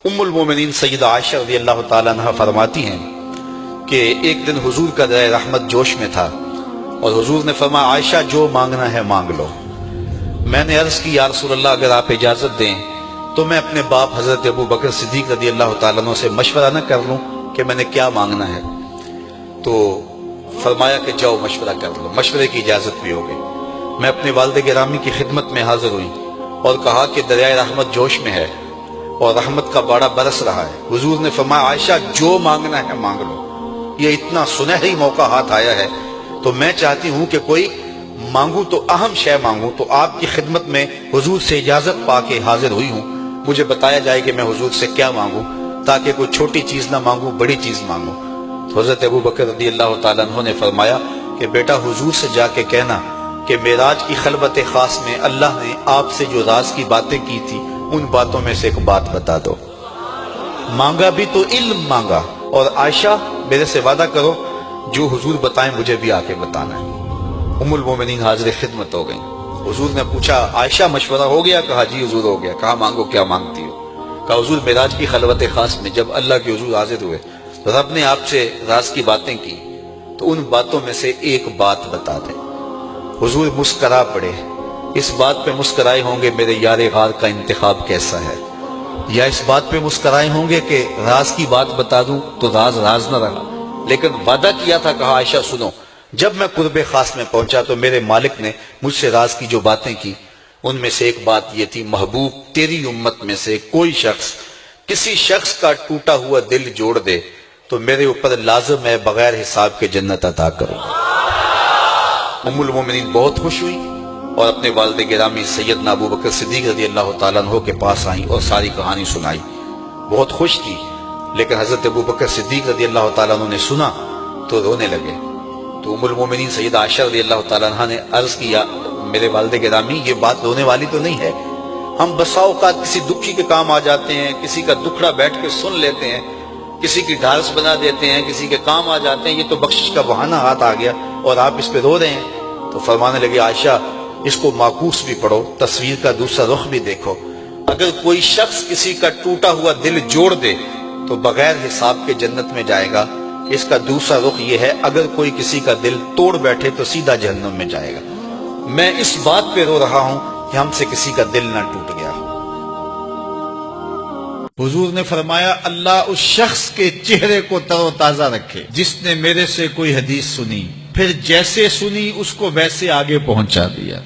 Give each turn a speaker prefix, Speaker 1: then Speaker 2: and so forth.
Speaker 1: ام المومنین سیدہ عائشہ رضی اللہ تعالیٰ عنہ فرماتی ہیں کہ ایک دن حضور کا درہ رحمت جوش میں تھا اور حضور نے فرمایا عائشہ جو مانگنا ہے مانگ لو۔ میں نے عرض کی یا رسول اللہ اگر آپ اجازت دیں تو میں اپنے باپ حضرت ابو بکر صدیق رضی اللہ تعالیٰ عنہ سے مشورہ نہ کر لوں کہ میں نے کیا مانگنا ہے؟ تو فرمایا کہ جاؤ مشورہ کر لو، مشورے کی اجازت بھی ہو گئی۔ میں اپنے والد گرامی کی خدمت میں حاضر ہوئی اور کہا کہ دریائے رحمت جوش میں ہے اور رحمت کا باڑہ برس رہا ہے۔ حضور نے فرمایا عائشہ جو مانگنا ہے مانگ لو، یہ اتنا سنہری موقع ہاتھ آیا ہے تو میں چاہتی ہوں کہ کوئی مانگوں تو اہم شے مانگوں، تو آپ کی خدمت میں حضور سے اجازت پا کے حاضر ہوئی ہوں، مجھے بتایا جائے کہ میں حضور سے کیا مانگوں تاکہ کوئی چھوٹی چیز نہ مانگوں بڑی چیز مانگوں۔ تو حضرت ابو بکر رضی اللہ تعالیٰ عنہ نے فرمایا کہ بیٹا حضور سے جا کے کہنا کہ معراج کی خلوت خاص میں اللہ نے آپ سے جو راز کی باتیں کی تھی ان باتوں میں سے ایک بات بتا دو۔ مانگا بھی تو علم مانگا، اور عائشہ میرے سے وعدہ کرو جو حضور بتائیں مجھے بھی آ کے بتانا ہے۔ ام المومنین حاضر خدمت ہو گئیں۔ حضور نے پوچھا عائشہ مشورہ ہو گیا؟ کہا جی حضور ہو گیا۔ کہا مانگو کیا مانگتی ہو؟ کہا حضور معراج کی خلوت خاص میں جب اللہ کے حضور حاضر ہوئے تو رب نے آپ سے راز کی باتیں کی تو ان باتوں میں سے ایک بات بتا دیں۔ حضور مسکرا پڑے۔ اس بات پہ مسکرائے ہوں گے میرے یار غار کا انتخاب کیسا ہے، یا اس بات پہ مسکرائے ہوں گے کہ راز کی بات بتا دوں تو راز راز نہ رہا، لیکن وعدہ کیا تھا۔ کہا عائشہ سنو، جب میں قرب خاص میں پہنچا تو میرے مالک نے مجھ سے راز کی جو باتیں کی ان میں سے ایک بات یہ تھی، محبوب تیری امت میں سے کوئی شخص کسی شخص کا ٹوٹا ہوا دل جوڑ دے تو میرے اوپر لازم ہے بغیر حساب کے جنت عطا کروں۔ ام المومنین بہت خوش ہوئی اور اپنے والد گرامی سیدنا ابو بکر صدیق رضی اللہ تعالیٰ عنہ کے پاس آئیں اور ساری کہانی سنائی۔ بہت خوش تھی، لیکن حضرت ابو بکر صدیق رضی اللہ تعالیٰ عنہ نے سنا تو رونے لگے۔ تو ام المومنین سیدہ عائشہ رضی اللہ تعالیٰ عنہ نے عرض کیا میرے والد گرامی یہ بات رونے والی تو نہیں ہے، ہم بسا اوقات کسی دکھی کے کام آ جاتے ہیں، کسی کا دکھڑا بیٹھ کے سن لیتے ہیں، کسی کی ڈھارس بنا دیتے ہیں، کسی کے کام آ جاتے ہیں، یہ تو بخشش کا بہانہ ہاتھ آ گیا اور آپ اس پہ رو رہے ہیں۔ تو فرمانے لگے عائشہ اس کو معکوس بھی پڑھو، تصویر کا دوسرا رخ بھی دیکھو۔ اگر کوئی شخص کسی کا ٹوٹا ہوا دل جوڑ دے تو بغیر حساب کے جنت میں جائے گا، اس کا دوسرا رخ یہ ہے اگر کوئی کسی کا دل توڑ بیٹھے تو سیدھا جہنم میں جائے گا۔ میں اس بات پہ رو رہا ہوں کہ ہم سے کسی کا دل نہ ٹوٹ گیا۔ حضور نے فرمایا اللہ اس شخص کے چہرے کو تر و تازہ رکھے جس نے میرے سے کوئی حدیث سنی، پھر جیسے سنی اس کو ویسے آگے پہنچا دیا۔